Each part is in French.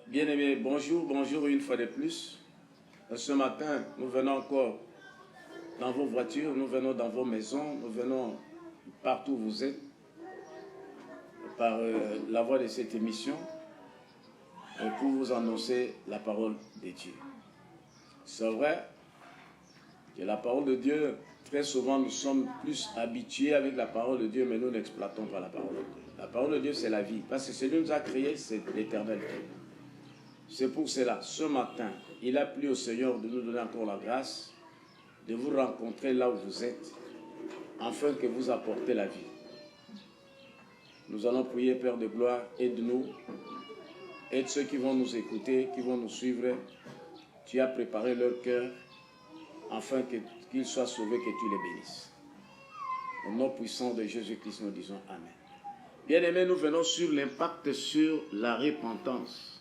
Bien-aimés, bonjour une fois de plus. Ce matin, nous venons encore dans vos voitures, nous venons dans vos maisons, nous venons partout où vous êtes, par la voie de cette émission, pour vous annoncer la parole de Dieu. C'est vrai que la parole de Dieu, très souvent nous sommes plus habitués avec la parole de Dieu, mais nous n'exploitons pas la parole de Dieu. La parole de Dieu, c'est la vie, parce que celui qui nous a créés, c'est l'Éternel Dieu. C'est pour cela, ce matin, il a plu au Seigneur de nous donner encore la grâce de vous rencontrer là où vous êtes, afin que vous apportez la vie. Nous allons prier, Père de gloire, aide-nous, aide ceux qui vont nous écouter, qui vont nous suivre. Tu as préparé leur cœur, afin qu'ils soient sauvés, que tu les bénisses. Au nom puissant de Jésus-Christ, nous disons Amen. Bien-aimés, nous venons sur l'impact sur la repentance.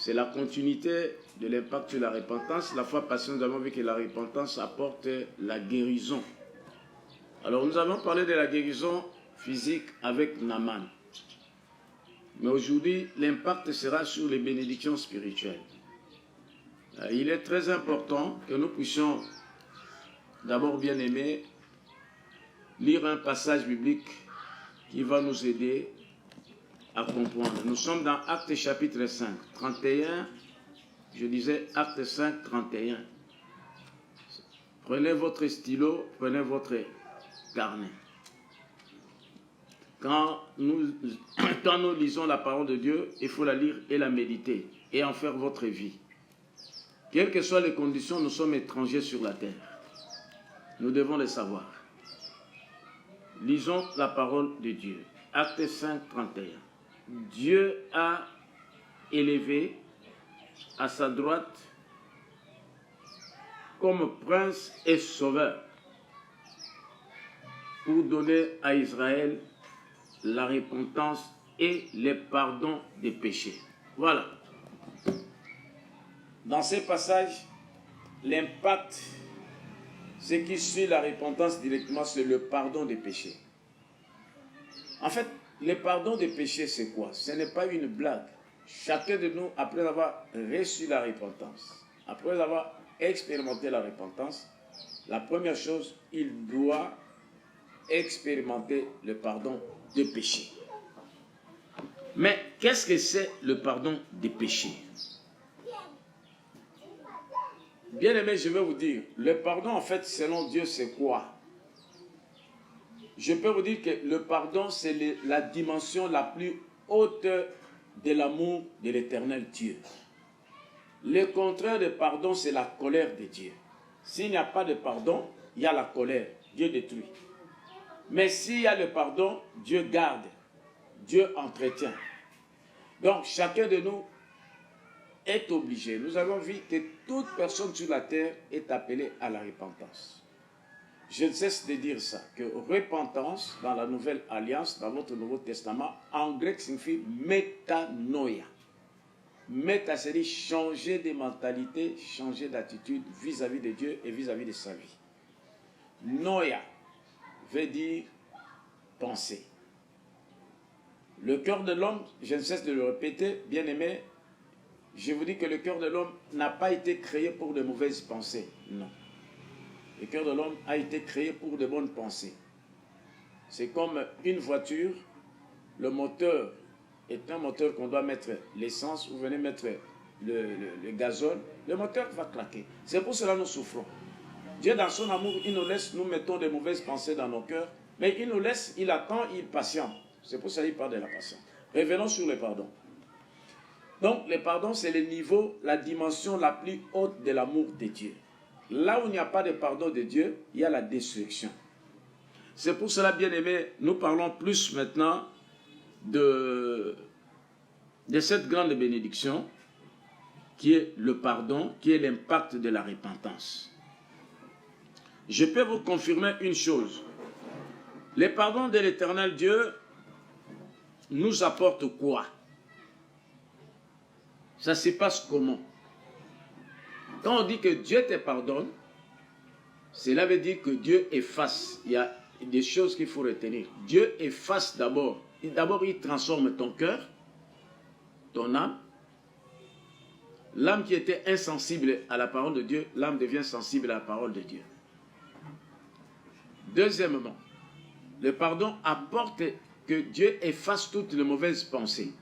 C'est la continuité de l'impact sur la repentance. La fois passée, nous avons vu que la repentance apporte la guérison. Alors, nous avons parlé de la guérison physique avec Naaman. Mais aujourd'hui, l'impact sera sur les bénédictions spirituelles. Il est très important que nous puissions, d'abord bien aimé, lire un passage biblique qui va nous aider à comprendre. Nous sommes dans Actes chapitre 5, 31. Je disais Actes 5, 31. Prenez votre stylo, prenez votre carnet. Quand nous lisons la parole de Dieu, il faut la lire et la méditer et en faire votre vie. Quelles que soient les conditions, nous sommes étrangers sur la terre. Nous devons le savoir. Lisons la parole de Dieu. Actes 5, 31. Dieu a élevé à sa droite comme prince et sauveur pour donner à Israël la repentance et le pardon des péchés. Voilà. Dans ces passages, l'impact, ce qui suit la repentance directement, c'est le pardon des péchés. En fait, le pardon des péchés, c'est quoi? Ce n'est pas une blague. Chacun de nous, après avoir reçu la repentance, après avoir expérimenté la repentance, la première chose, il doit expérimenter le pardon des péchés. Mais qu'est-ce que c'est le pardon des péchés? Bien aimé, je vais vous dire, le pardon, en fait, selon Dieu, c'est quoi? Je peux vous dire que le pardon, c'est la dimension la plus haute de l'amour de l'Éternel Dieu. Le contraire de pardon, c'est la colère de Dieu. S'il n'y a pas de pardon, il y a la colère. Dieu détruit. Mais s'il y a le pardon, Dieu garde. Dieu entretient. Donc, chacun de nous est obligé. Nous avons vu que toute personne sur la terre est appelée à la repentance. Je ne cesse de dire ça, que repentance, dans la Nouvelle Alliance, dans votre Nouveau Testament, en grec signifie métanoïa. Méta, c'est-à-dire changer de mentalité, changer d'attitude vis-à-vis de Dieu et vis-à-vis de sa vie. Noia veut dire penser. Le cœur de l'homme, je ne cesse de le répéter, bien aimé, je vous dis que le cœur de l'homme n'a pas été créé pour de mauvaises pensées, non. Le cœur de l'homme a été créé pour de bonnes pensées. C'est comme une voiture, le moteur est un moteur qu'on doit mettre l'essence, vous venez mettre le gazole, le moteur va claquer. C'est pour cela que nous souffrons. Dieu dans son amour, il nous laisse, nous mettons de mauvaises pensées dans nos cœurs, mais il nous laisse, il attend, il patiente. C'est pour ça qu'il parle de la patience. Revenons sur le pardon. Donc le pardon, c'est le niveau, la dimension la plus haute de l'amour de Dieu. Là où il n'y a pas de pardon de Dieu, il y a la destruction. C'est pour cela, bien aimé, nous parlons plus maintenant de cette grande bénédiction qui est le pardon, qui est l'impact de la repentance. Je peux vous confirmer une chose. Le pardon de l'Éternel Dieu nous apporte quoi? Ça se passe comment? Quand on dit que Dieu te pardonne, cela veut dire que Dieu efface. Il y a des choses qu'il faut retenir. Dieu efface d'abord. D'abord, il transforme ton cœur. ton âme. L'âme qui était insensible à la parole de Dieu, l'âme devient sensible à la parole de Dieu. Deuxièmement, le pardon apporte que Dieu efface toutes les mauvaises pensées.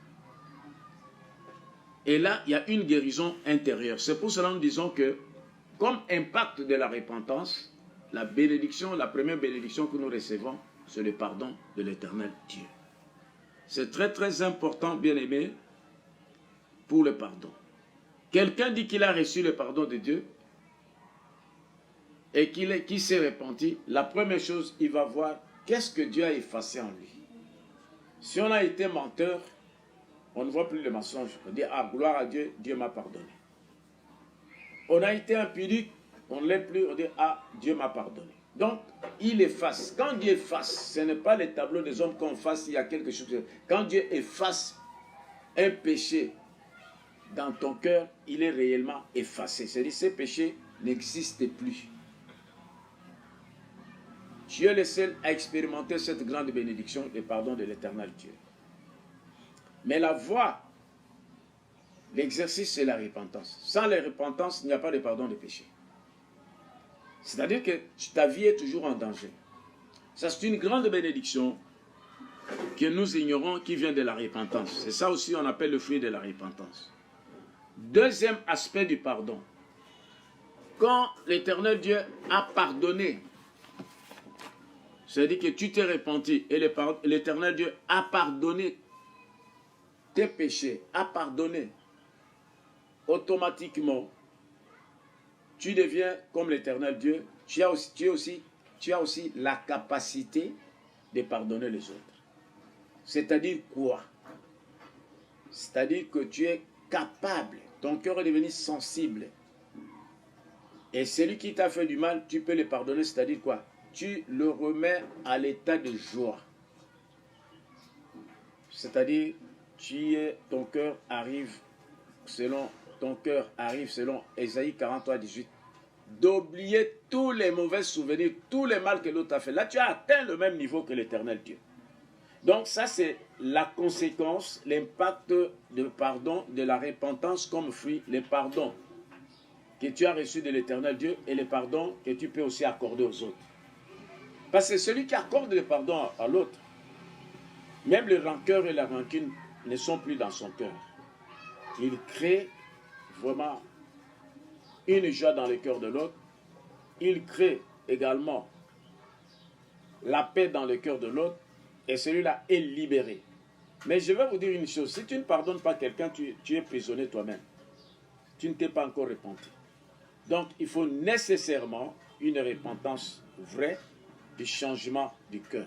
Et là, il y a une guérison intérieure. C'est pour cela que nous disons que, comme impact de la repentance, la bénédiction, la première bénédiction que nous recevons, c'est le pardon de l'Éternel Dieu. C'est très très important, bien-aimé, pour le pardon. Quelqu'un dit qu'il a reçu le pardon de Dieu et qu'il s'est repenti, la première chose, il va voir qu'est-ce que Dieu a effacé en lui. Si on a été menteur, on ne voit plus le mensonge. On dit, ah, gloire à Dieu, Dieu m'a pardonné. On a été impudique, on ne l'est plus, on dit, ah, Dieu m'a pardonné. Donc, il efface. Quand Dieu efface, ce n'est pas les tableaux des hommes qu'on fasse, il y a quelque chose. Quand Dieu efface un péché dans ton cœur, il est réellement effacé. C'est-à-dire, ces péchés n'existent plus. Dieu est le seul à expérimenter cette grande bénédiction, le pardon de l'Éternel Dieu. Mais la voie, l'exercice, c'est la repentance. Sans la repentance, il n'y a pas de pardon de péché. C'est-à-dire que ta vie est toujours en danger. Ça, c'est une grande bénédiction que nous ignorons qui vient de la repentance. C'est ça aussi on appelle le fruit de la repentance. Deuxième aspect du pardon. Quand l'Éternel Dieu a pardonné, c'est-à-dire que tu t'es repenti et l'Éternel Dieu a pardonné tes péchés, a pardonné, automatiquement, tu deviens comme l'Éternel Dieu. Tu as aussi la capacité de pardonner les autres. C'est-à-dire quoi? C'est-à-dire que tu es capable, ton cœur est devenu sensible. Et celui qui t'a fait du mal, tu peux le pardonner, c'est-à-dire quoi? Tu le remets à l'état de joie. C'est-à-dire, ton cœur arrive selon Ésaïe 43, 18, d'oublier tous les mauvais souvenirs, tous les mal que l'autre a fait. Là, tu as atteint le même niveau que l'Éternel Dieu. Donc ça, c'est la conséquence, l'impact de pardon, de la repentance comme fruit, le pardon que tu as reçu de l'Éternel Dieu et le pardon que tu peux aussi accorder aux autres. Parce que celui qui accorde le pardon à l'autre, même le rancœur et la rancune ne sont plus dans son cœur. Il crée vraiment une joie dans le cœur de l'autre. Il crée également la paix dans le cœur de l'autre. Et celui-là est libéré. Mais je vais vous dire une chose. Si tu ne pardonnes pas quelqu'un, tu es prisonnier toi-même. Tu ne t'es pas encore repenti. Donc, il faut nécessairement une repentance vraie du changement du cœur.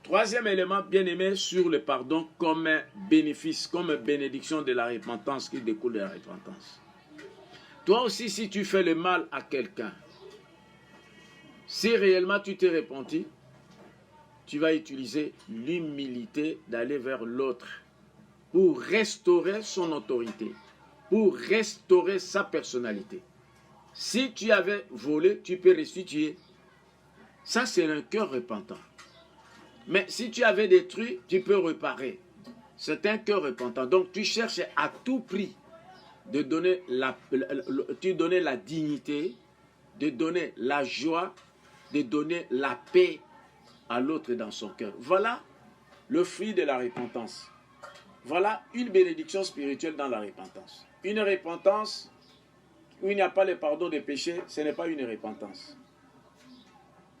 Troisième élément, bien aimé, sur le pardon comme un bénéfice, comme une bénédiction de la repentance qui découle de la repentance. Toi aussi, si tu fais le mal à quelqu'un, si réellement tu t'es repenti, tu vas utiliser l'humilité d'aller vers l'autre pour restaurer son autorité, pour restaurer sa personnalité. Si tu avais volé, tu peux restituer. Ça, c'est un cœur repentant. Mais si tu avais détruit, tu peux réparer. C'est un cœur repentant. Donc, tu cherches à tout prix de donner la dignité, de donner la joie, de donner la paix à l'autre dans son cœur. Voilà le fruit de la repentance. Voilà une bénédiction spirituelle dans la repentance. Une repentance où il n'y a pas le pardon des péchés, ce n'est pas une repentance.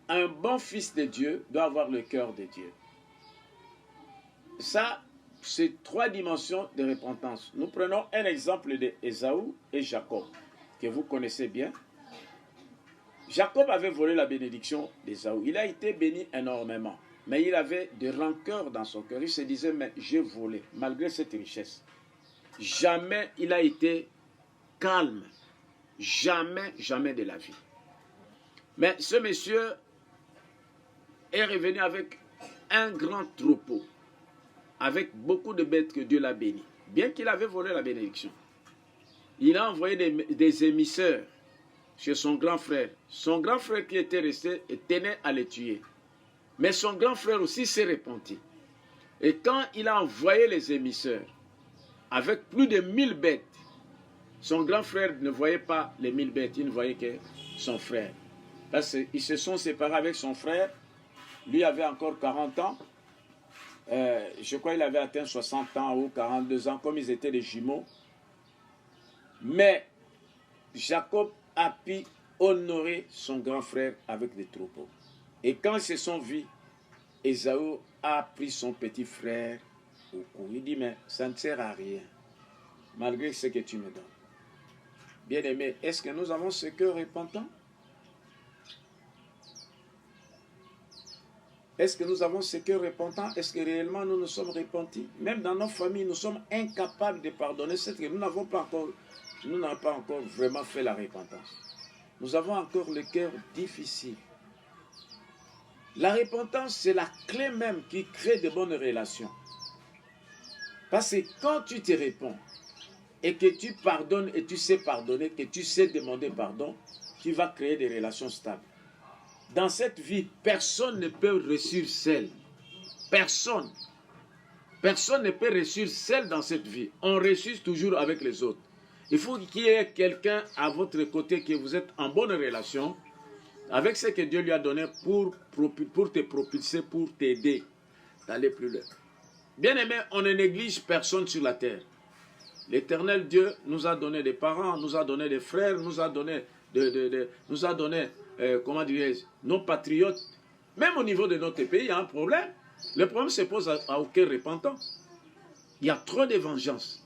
Un bon fils de Dieu doit avoir le cœur de Dieu. Ça, c'est trois dimensions de repentance. Nous prenons un exemple d'Ésaü et Jacob, que vous connaissez bien. Jacob avait volé la bénédiction d'Ésaü. Il a été béni énormément. Mais il avait de rancœur dans son cœur. Il se disait, mais j'ai volé, malgré cette richesse. Jamais il a été calme. Jamais, jamais de la vie. Mais ce monsieur est revenu avec un grand troupeau, avec beaucoup de bêtes que Dieu l'a béni. Bien qu'il avait volé la bénédiction. Il a envoyé des émissaires chez son grand frère. Son grand frère qui était resté et tenait à le tuer. Mais son grand frère aussi s'est repenti. Et quand il a envoyé les émissaires, avec plus de 1000 bêtes. Son grand frère ne voyait pas les 1000 bêtes, il ne voyait que son frère. Parce qu'ils se sont séparés avec son frère. Lui avait encore 40 ans. Je crois qu'il avait atteint 60 ans ou 42 ans, comme ils étaient des jumeaux. Mais Jacob a pu honorer son grand frère avec des troupeaux. Et quand ils se sont vus, Ésaü a pris son petit frère au cou. Il dit, mais ça ne sert à rien, malgré ce que tu me donnes. Bien-aimé, est-ce que nous avons ce cœur repentant? Est-ce que nous avons ce cœur repentant? Est-ce que réellement nous nous sommes repentis? Même dans nos familles, nous sommes incapables de pardonner. C'est que nous n'avons pas encore vraiment fait la repentance. Nous avons encore le cœur difficile. La repentance, c'est la clé même qui crée de bonnes relations. Parce que quand tu te réponds et que tu pardonnes et tu sais pardonner, que tu sais demander pardon, tu vas créer des relations stables. Dans cette vie, personne ne peut réussir seul. Personne. Personne ne peut réussir seul dans cette vie. On réussit toujours avec les autres. Il faut qu'il y ait quelqu'un à votre côté, que vous êtes en bonne relation avec ce que Dieu lui a donné pour te propulser, pour t'aider d'aller plus loin. Bien aimé, on ne néglige personne sur la terre. L'Éternel Dieu nous a donné des parents, nous a donné des frères, nous a donné comment dirais-je, nos patriotes. Même au niveau de notre pays, il y a un problème. Le problème se pose à aucun repentant. Il y a trop de vengeance.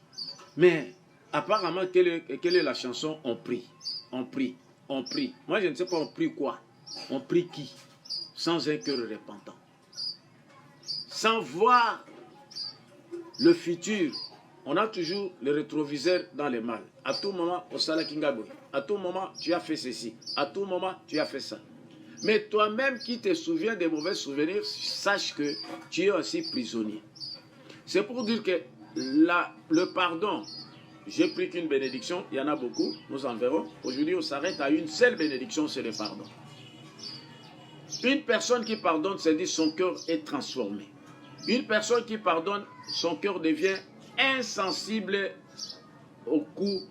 Mais apparemment, quelle est la chanson? On prie, on prie, on prie. Moi, je ne sais pas on prie quoi. On prie qui? Sans un cœur repentant. Sans voir le futur. On a toujours le rétroviseur dans les mal. À tout moment, au Salakingaboy. À tout moment, tu as fait ceci. À tout moment, tu as fait ça. Mais toi-même qui te souviens des mauvais souvenirs, sache que tu es aussi prisonnier. C'est pour dire que le pardon, j'ai pris qu'une bénédiction, il y en a beaucoup, nous en verrons. Aujourd'hui, on s'arrête à une seule bénédiction, c'est le pardon. Une personne qui pardonne, c'est-à-dire son cœur est transformé. Une personne qui pardonne, son cœur devient insensible aux coups,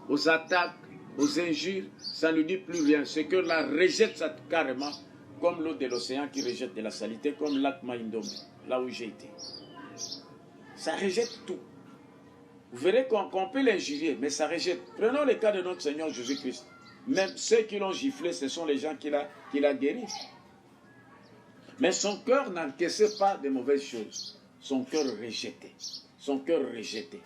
aux attaques, aux injures, ça ne dit plus rien. Ce cœur-là rejette ça carrément, comme l'eau de l'océan qui rejette de la saleté, comme le lac Maïndombe, là où j'ai été. Ça rejette tout. Vous verrez qu'on peut l'injurier, mais ça rejette. Prenons le cas de notre Seigneur Jésus-Christ. Même ceux qui l'ont giflé, ce sont les gens qui l'a guéri. Mais son cœur n'encaissait pas de mauvaises choses. Son cœur rejeté. Son cœur rejeté.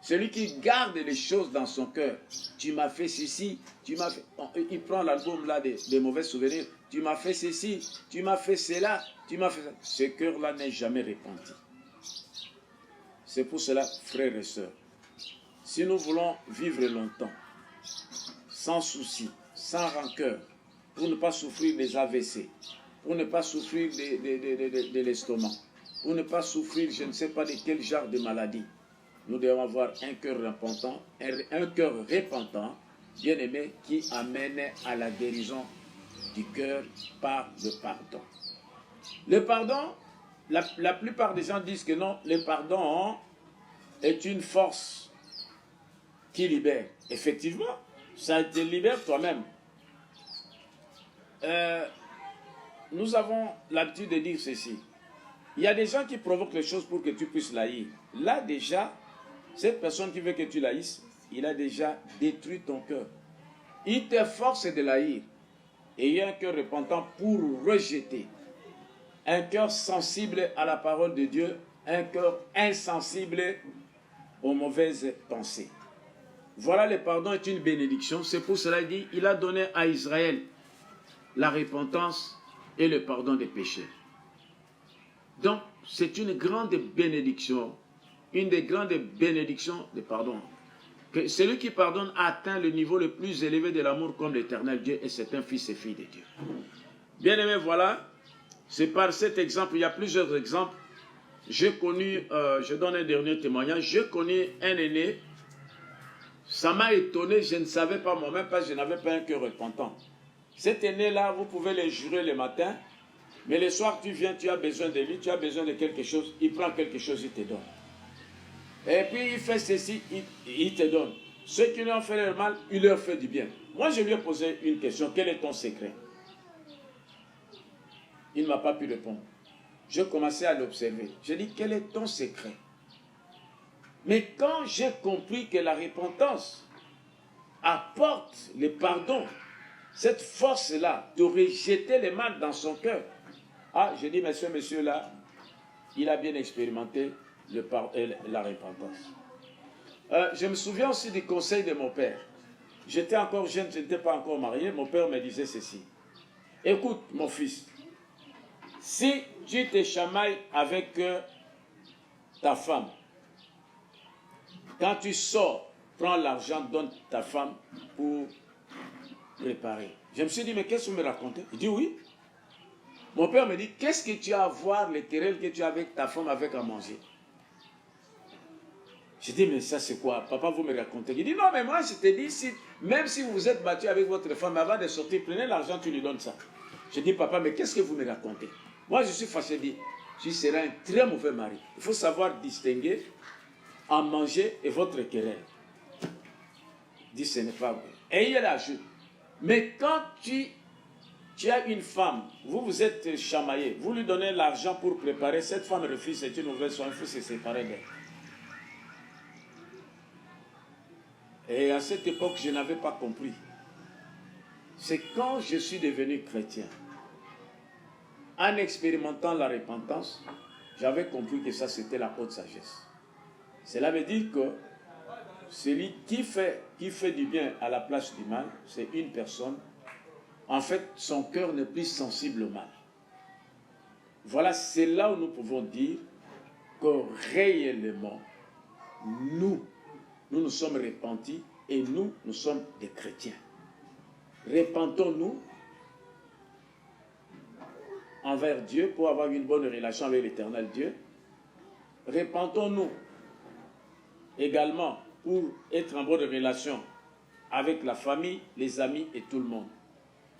Celui qui garde les choses dans son cœur. Tu m'as fait ceci, tu m'as fait... Il prend l'album là des mauvais souvenirs. Tu m'as fait ceci, tu m'as fait cela, tu m'as fait ça. Ce cœur-là n'est jamais repenti. C'est pour cela, frères et sœurs, si nous voulons vivre longtemps, sans souci, sans rancœur, pour ne pas souffrir des AVC, pour ne pas souffrir de l'estomac, pour ne pas souffrir, je ne sais pas de quel genre de maladie, nous devons avoir un cœur repentant, bien aimé, qui amène à la guérison du cœur par le pardon. Le pardon, la plupart des gens disent que non, le pardon est une force qui libère. Effectivement, ça te libère toi-même. Nous avons l'habitude de dire ceci. Il y a des gens qui provoquent les choses pour que tu puisses l'haïr. Là déjà, cette personne qui veut que tu l'haïsses, il a déjà détruit ton cœur. Il te force de l'haïr. Et il y a un cœur repentant pour rejeter. Un cœur sensible à la parole de Dieu, un cœur insensible aux mauvaises pensées. Voilà, le pardon est une bénédiction. C'est pour cela qu'il dit, il a donné à Israël la repentance et le pardon des péchés. Donc, c'est une grande bénédiction, une des grandes bénédictions de pardon. Que celui qui pardonne atteint le niveau le plus élevé de l'amour comme l'Éternel Dieu, et c'est un fils et fille de Dieu. Bien aimé, voilà, c'est par cet exemple, il y a plusieurs exemples. J'ai connu, je donne un dernier témoignage, j'ai connu un aîné, ça m'a étonné, je ne savais pas moi-même parce que je n'avais pas un cœur repentant. Cet aîné-là, vous pouvez le jurer le matin, mais le soir tu viens, tu as besoin de lui, tu as besoin de quelque chose, il prend quelque chose, il te donne. Et puis il fait ceci, il te donne. Ceux qui lui ont fait le mal, il leur fait du bien. Moi, je lui ai posé une question. Quel est ton secret? Il ne m'a pas pu répondre. Je commençais à l'observer. J'ai dit, quel est ton secret? Mais quand j'ai compris que la repentance apporte le pardon, cette force-là de rejeter le mal dans son cœur. Ah, j'ai dit, monsieur là, il a bien expérimenté la repentance. Je me souviens aussi du conseil de mon père. J'étais encore jeune, je n'étais pas encore marié. Mon père me disait ceci. Écoute, mon fils, si tu te chamailles avec ta femme, quand tu sors, prends l'argent, donne ta femme pour réparer. Je me suis dit, mais qu'est-ce que vous me racontez? Il dit oui. Mon père me dit, qu'est-ce que tu as à voir, les querelles que tu as avec ta femme avec à manger? Je dis, mais ça c'est quoi? Papa, vous me racontez. Il dit, non, mais moi je te dis, même si vous vous êtes battu avec votre femme, avant de sortir, prenez l'argent, tu lui donnes ça. Je dis, papa, mais qu'est-ce que vous me racontez? Moi je suis fâché, je dis, tu seras un très mauvais mari. Il faut savoir distinguer à manger et votre querelle. Il dit, ce n'est pas vrai. Et il ajoute, mais quand tu as une femme, vous vous êtes chamaillé, vous lui donnez l'argent pour préparer, cette femme refuse, c'est une nouvelle soin, il faut se séparer d'elle. Et à cette époque, je n'avais pas compris. C'est quand je suis devenu chrétien, en expérimentant la repentance, j'avais compris que ça c'était la haute sagesse. Cela veut dire que celui qui fait du bien à la place du mal, c'est une personne. En fait, son cœur n'est plus sensible au mal. Voilà, c'est là où nous pouvons dire que réellement, nous nous sommes repentis et nous sommes des chrétiens. Repentons-nous envers Dieu pour avoir une bonne relation avec l'éternel Dieu. Repentons-nous également pour être en bonne relation avec la famille, les amis et tout le monde.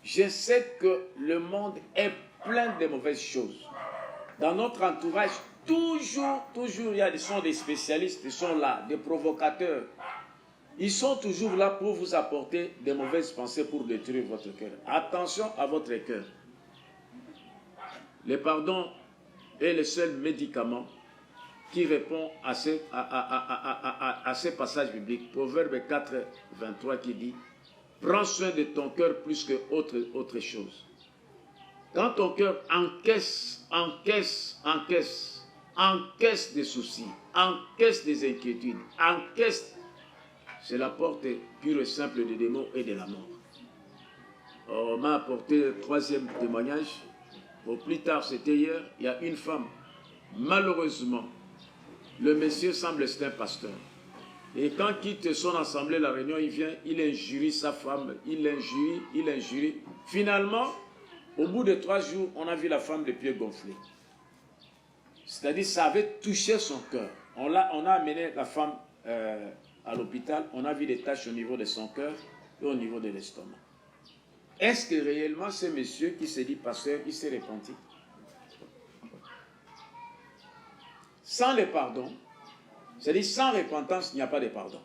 Je sais que le monde est plein de mauvaises choses. Dans notre entourage, toujours, il y a des spécialistes, ils sont là, des provocateurs. Ils sont toujours là pour vous apporter des mauvaises pensées pour détruire votre cœur. Attention à votre cœur. Le pardon est le seul médicament qui répond à ces passages bibliques. Proverbe 4, 23 qui dit « Prends soin de ton cœur plus que autre chose. » Quand ton cœur encaisse des soucis, encaisse des inquiétudes, c'est la porte pure et simple des démons et de la mort. On m'a apporté le troisième témoignage. Au plus tard, c'était hier, il y a une femme. Malheureusement, le monsieur semble être un pasteur. Et quand il quitte son assemblée, la réunion, il vient, il injurie sa femme, il injurie. Finalement, au bout de 3 jours, on a vu la femme les pieds gonflés. C'est-à-dire, ça avait touché son cœur. On a amené la femme à l'hôpital, on a vu des taches au niveau de son cœur et au niveau de l'estomac. Est-ce que réellement ce monsieur qui s'est dit pasteur, il s'est repenti? Sans le pardon, c'est-à-dire sans repentance, il n'y a pas de pardon.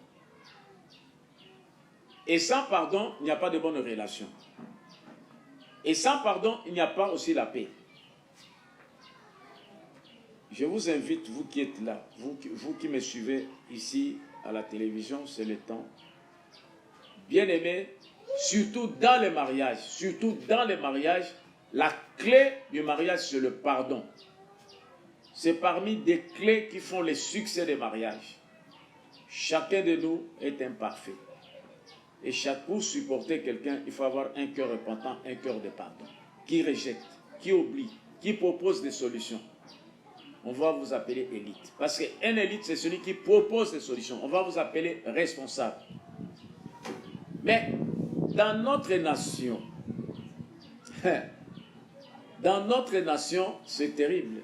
Et sans pardon, il n'y a pas de bonne relation. Et sans pardon, il n'y a pas aussi la paix. Je vous invite, vous qui êtes là, vous qui me suivez ici à la télévision, c'est le temps. Bien-aimés, surtout dans les mariages, la clé du mariage, c'est le pardon. C'est parmi des clés qui font le succès des mariages. Chacun de nous est imparfait. Et pour supporter quelqu'un, il faut avoir un cœur repentant, un cœur de pardon. Qui rejette, qui oublie, qui propose des solutions. On va vous appeler élite. Parce qu'un élite, c'est celui qui propose des solutions. On va vous appeler responsable. Mais dans notre nation, c'est terrible.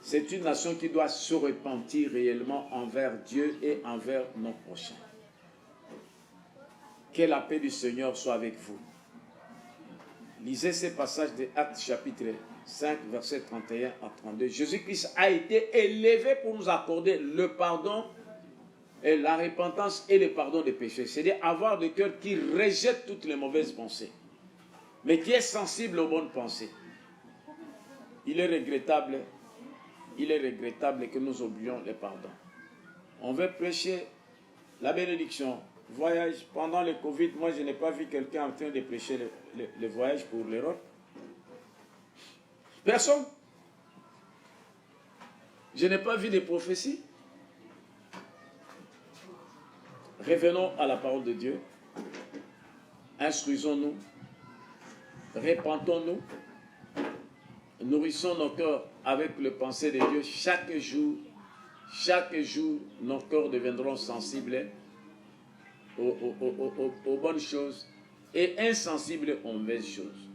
C'est une nation qui doit se repentir réellement envers Dieu et envers nos prochains. Que la paix du Seigneur soit avec vous. Lisez ces passages de Actes chapitre 5, versets 31 à 32. Jésus-Christ a été élevé pour nous accorder le pardon et la repentance et le pardon des péchés. C'est-à-dire avoir des cœurs qui rejettent toutes les mauvaises pensées, mais qui est sensible aux bonnes pensées. Il est regrettable que nous oublions le pardon. On veut prêcher la bénédiction. Voyage, pendant le Covid, moi je n'ai pas vu quelqu'un en train de prêcher le voyage pour l'Europe. Personne. Je n'ai pas vu de prophéties. Revenons à la parole de Dieu. Instruisons-nous. Répentons-nous. Nourrissons nos cœurs avec le pensée de Dieu chaque jour. Chaque jour, nos cœurs deviendront sensibles aux bonnes choses et insensibles aux mauvaises choses.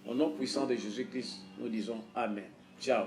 Au nom puissant de Jésus-Christ, nous disons Amen. Ciao.